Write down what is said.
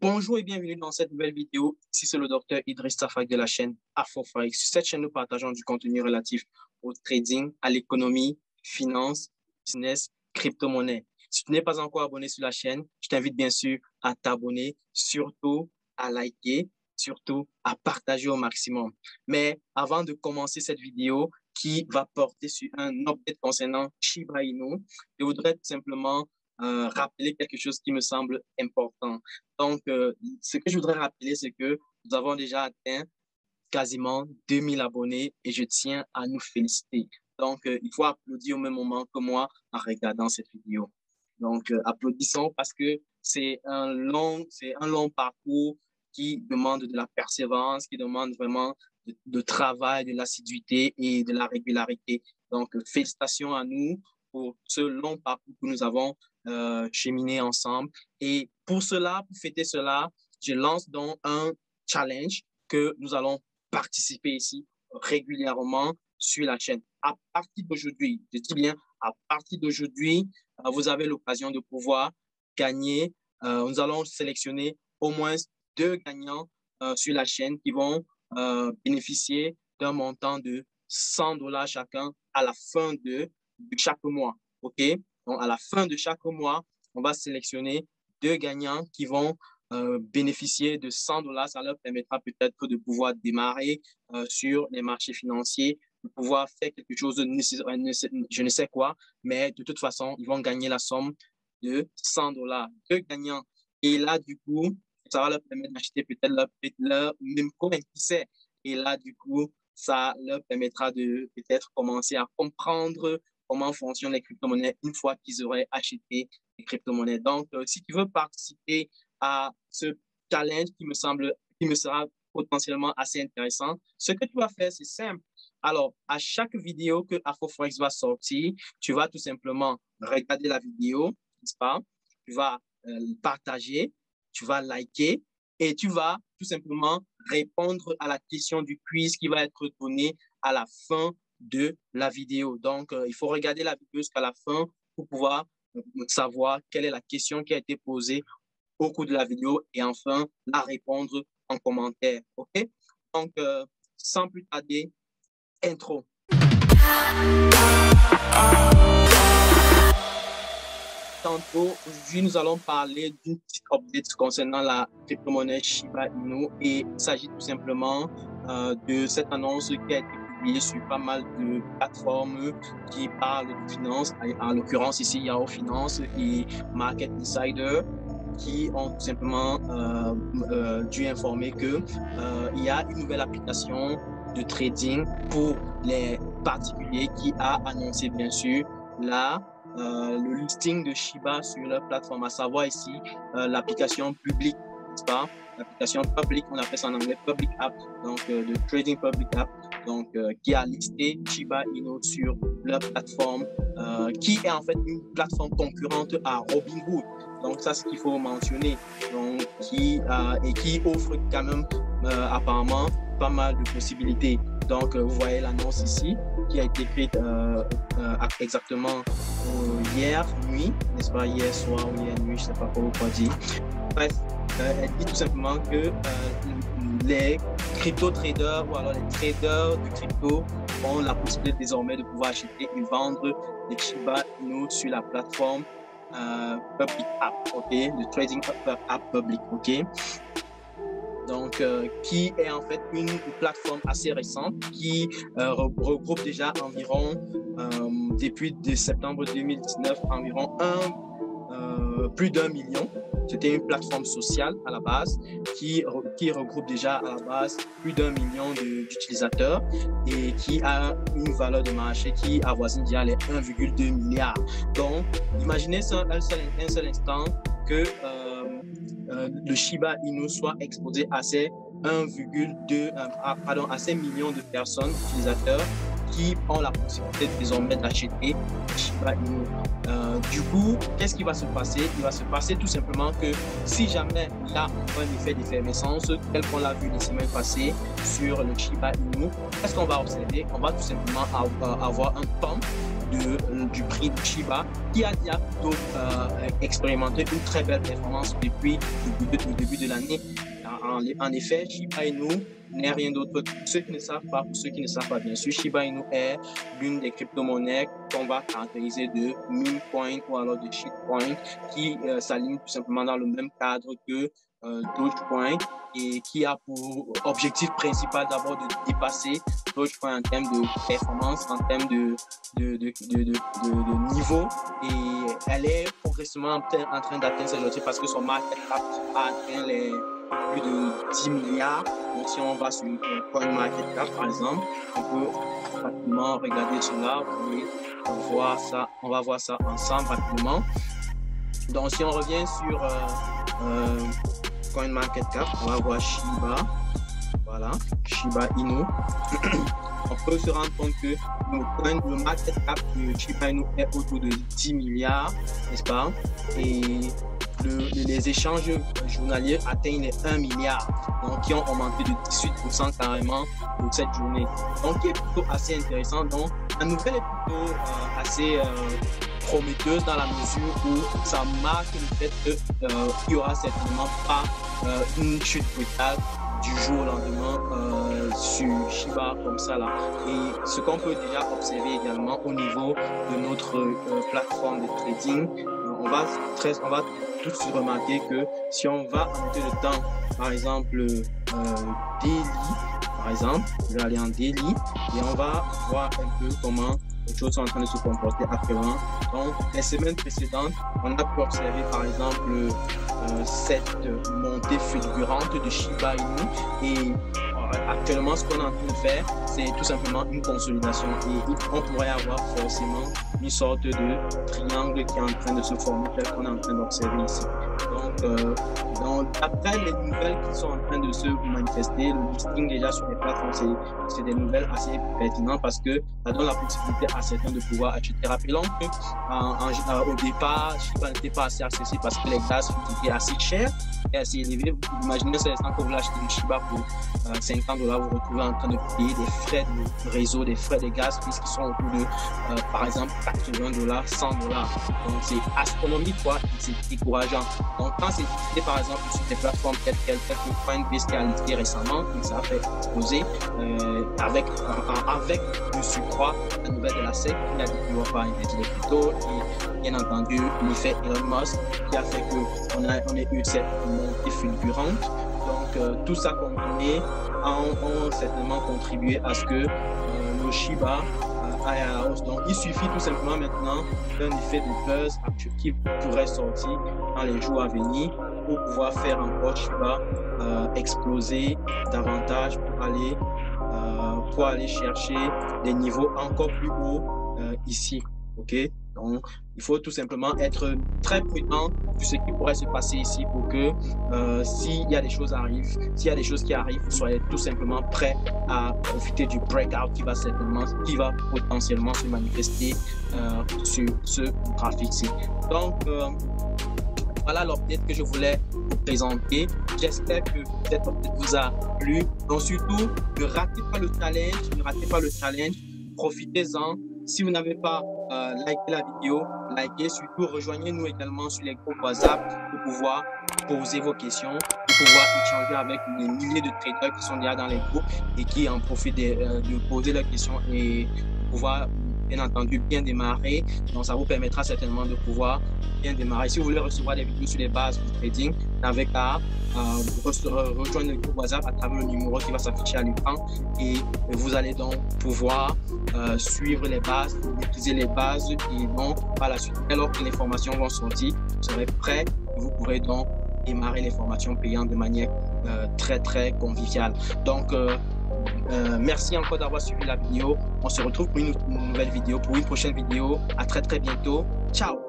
Bonjour et bienvenue dans cette nouvelle vidéo. Ici, c'est le docteur Idriss Tafak de la chaîne AfroForex. Sur cette chaîne, nous partageons du contenu relatif au trading, à l'économie, finance, business, crypto-monnaie. Si tu n'es pas encore abonné sur la chaîne, je t'invite bien sûr à t'abonner, surtout à liker, surtout à partager au maximum. Mais avant de commencer cette vidéo qui va porter sur un update concernant Shiba Inu, je voudrais tout simplement rappeler quelque chose qui me semble important. Donc, ce que je voudrais rappeler, c'est que nous avons déjà atteint quasiment 2000 abonnés et je tiens à nous féliciter. Donc, il faut applaudir au même moment que moi en regardant cette vidéo. Donc, applaudissons parce que c'est un long parcours qui demande de la persévérance, qui demande vraiment de travail, de l'assiduité et de la régularité. Donc, félicitations à nous pour ce long parcours que nous avons cheminé ensemble. Et pour cela, pour fêter cela, je lance donc un challenge que nous allons participer ici régulièrement sur la chaîne. À partir d'aujourd'hui, je dis bien à partir d'aujourd'hui, vous avez l'occasion de pouvoir gagner. Nous allons sélectionner au moins 2 gagnants sur la chaîne qui vont bénéficier d'un montant de $100 chacun à la fin de chaque mois. OK? Donc, à la fin de chaque mois, on va sélectionner 2 gagnants qui vont bénéficier de $100. Ça leur permettra peut-être de pouvoir démarrer sur les marchés financiers, de pouvoir faire quelque chose de je ne sais quoi, mais de toute façon, ils vont gagner la somme de $100. 2 gagnants. Et là, du coup, ça va leur permettre d'acheter peut-être leur même coin, qui sait. Et là, du coup, ça leur permettra de peut-être commencer à comprendre comment fonctionnent les crypto-monnaies une fois qu'ils auraient acheté les crypto-monnaies. Donc, si tu veux participer à ce challenge qui me sera potentiellement assez intéressant, ce que tu vas faire, c'est simple. Alors, à chaque vidéo que AfroForex va sortir, tu vas tout simplement regarder la vidéo, n'est-ce pas? Tu vas partager, tu vas liker et tu vas tout simplement répondre à la question du quiz qui va être donnée à la fin de la vidéo. Donc, il faut regarder la vidéo jusqu'à la fin pour pouvoir savoir quelle est la question qui a été posée au cours de la vidéo et enfin la répondre en commentaire. OK? Donc, sans plus tarder, intro. Tantôt, aujourd'hui, nous allons parler d'une petite update concernant la crypto-monnaie Shiba Inu et il s'agit tout simplement de cette annonce qui a été publiée sur pas mal de plateformes qui parlent de finance. En l'occurrence, ici, Yahoo Finance et Market Insider qui ont tout simplement dû informer qu'il y a une nouvelle application de trading pour les particuliers qui a annoncé bien sûr le listing de Shiba sur leur plateforme, à savoir ici l'application publique, n'est-ce pas? L'application publique, on appelle ça en anglais Public App, donc le Trading Public App, donc qui a listé Shiba Inu sur leur plateforme, qui est en fait une plateforme concurrente à Robinhood. Donc ça, c'est ce qu'il faut mentionner. Donc qui offre quand même apparemment pas mal de possibilités. Donc vous voyez l'annonce ici qui a été faite exactement hier nuit, n'est-ce pas, hier soir ou hier nuit, je ne sais pas quoi dire. Bref, elle dit tout simplement que les crypto-traders ou alors les traders de crypto ont la possibilité désormais de pouvoir acheter et vendre des Shiba Inu sur la plateforme Public App, ok, le Trading App Public, ok. Donc, qui est en fait une plateforme assez récente qui regroupe déjà environ, depuis septembre 2019, environ plus d'1 million. C'était une plateforme sociale à la base qui regroupe déjà à la base plus d'1 million d'utilisateurs et qui a une valeur de marché qui avoisine déjà les 1,2 milliard. Donc, imaginez ça un seul instant que le Shiba Inu soit exposé à ces 1,2 à ces millions de personnes, utilisateurs qui ont la possibilité désormais d'acheter Shiba Inu. Du coup, qu'est-ce qui va se passer? Il va se passer tout simplement que si jamais il y a un effet d'effervescence, tel qu'on l'a vu les semaines passées sur le Shiba Inu, qu'est-ce qu'on va observer? On va tout simplement avoir un pump du prix de Shiba qui a déjà plutôt expérimenté une très belle performance depuis le début de l'année. En effet, Shiba Inu n'est rien d'autre. Pour ceux qui ne savent pas, bien sûr, Shiba Inu est l'une des crypto-monnaies qu'on va caractériser de meme coin ou alors de shitcoin qui s'aligne tout simplement dans le même cadre que Dogecoin et qui a pour objectif principal d'abord de dépasser Dogecoin en termes de performance, en termes de niveau, et elle est progressivement en train d'atteindre ses objectifs parce que son market cap a atteint les plus de 10 milliards. Donc si on va sur CoinMarketCap par exemple, on peut rapidement regarder cela, on va voir ça ensemble rapidement. Donc si on revient sur CoinMarketCap, on va voir Shiba, voilà, Shiba Inu. On peut se rendre compte que le market cap de Shiba Inu est autour de 10 milliards, n'est-ce pas? Et les échanges journaliers atteignent les 1 milliard, donc qui ont augmenté de 18% carrément pour cette journée. Donc, qui est plutôt assez intéressant. Donc, la nouvelle est plutôt assez prometteuse dans la mesure où ça marque le fait qu'il n'y aura certainement pas une chute brutale du jour au lendemain sur Shiba comme ça là. Et ce qu'on peut déjà observer également au niveau de notre plateforme de trading, on va tout de suite remarquer que si on va monter le temps, par exemple daily, par exemple, je vais aller en daily et on va voir un peu comment les choses sont en train de se comporter actuellement. Donc, les semaines précédentes, on a pu observer par exemple cette montée fulgurante de Shiba Inu et actuellement, ce qu'on est en train de faire, c'est tout simplement une consolidation et on pourrait avoir forcément une sorte de triangle qui est en train de se former, tel qu'on est en train d'observer ici. Donc, après les nouvelles qui sont en train de se manifester, le listing déjà sur les plateformes, c'est des nouvelles assez pertinentes parce que ça donne la possibilité à certains de pouvoir acheter. Rappelons qu'au départ, Shiba n'était pas assez accessible parce que les gaz étaient assez chers et assez élevés. Vous imaginez, c'est l'instant que vous achetez une Shiba pour 50 $, vous vous retrouvez en train de payer des frais de réseau, des frais de gaz, puisqu'ils sont autour de, par exemple, 80 $, 100 $. Donc, c'est astronomique, quoi, et c'est décourageant. Donc, quand c'est utilisé, par exemple, sur des plateformes telles que Coinbase qui a listé récemment, et ça a fait exploser, avec le surcroît, la nouvelle de la SEC, qui a dit qu'il ne va pas interdire les cryptos, et bien entendu, l'effet Elon Musk, qui a fait qu'on ait eu cette montée fulgurante. Donc, tout ça combiné ont certainement contribué à ce que le Shiba aille à la hausse. Donc, il suffit tout simplement maintenant d'un effet de buzz qui pourrait sortir dans les jours à venir pour pouvoir faire encore Shiba exploser davantage pour aller chercher des niveaux encore plus hauts ici. Ok? Donc, il faut tout simplement être très prudent sur ce qui pourrait se passer ici pour que s'il y a des choses qui arrivent, vous soyez tout simplement prêt à profiter du breakout qui va potentiellement se manifester sur ce graphique-ci. Donc, voilà l'update que je voulais vous présenter. J'espère que cette update vous a plu. Donc, surtout, ne ratez pas le challenge, profitez-en. Si vous n'avez pas liké la vidéo, likez, surtout rejoignez-nous également sur les groupes WhatsApp pour pouvoir poser vos questions, pour pouvoir échanger avec les milliers de traders qui sont déjà dans les groupes et qui en profitent de poser leurs questions et pouvoir bien entendu bien démarrer. Donc ça vous permettra certainement de pouvoir bien démarrer. Si vous voulez recevoir des vidéos sur les bases du trading, n'avez qu'à rejoindre le groupe WhatsApp à travers le numéro qui va s'afficher à l'écran et vous allez donc pouvoir suivre les bases, maîtriser les bases et donc par la suite, alors que les formations vont sortir, vous serez prêt et vous pourrez donc démarrer les formations payantes de manière très très conviviale. Donc merci encore d'avoir suivi la vidéo. On se retrouve pour une nouvelle vidéo, pour une prochaine vidéo. À très très bientôt. Ciao.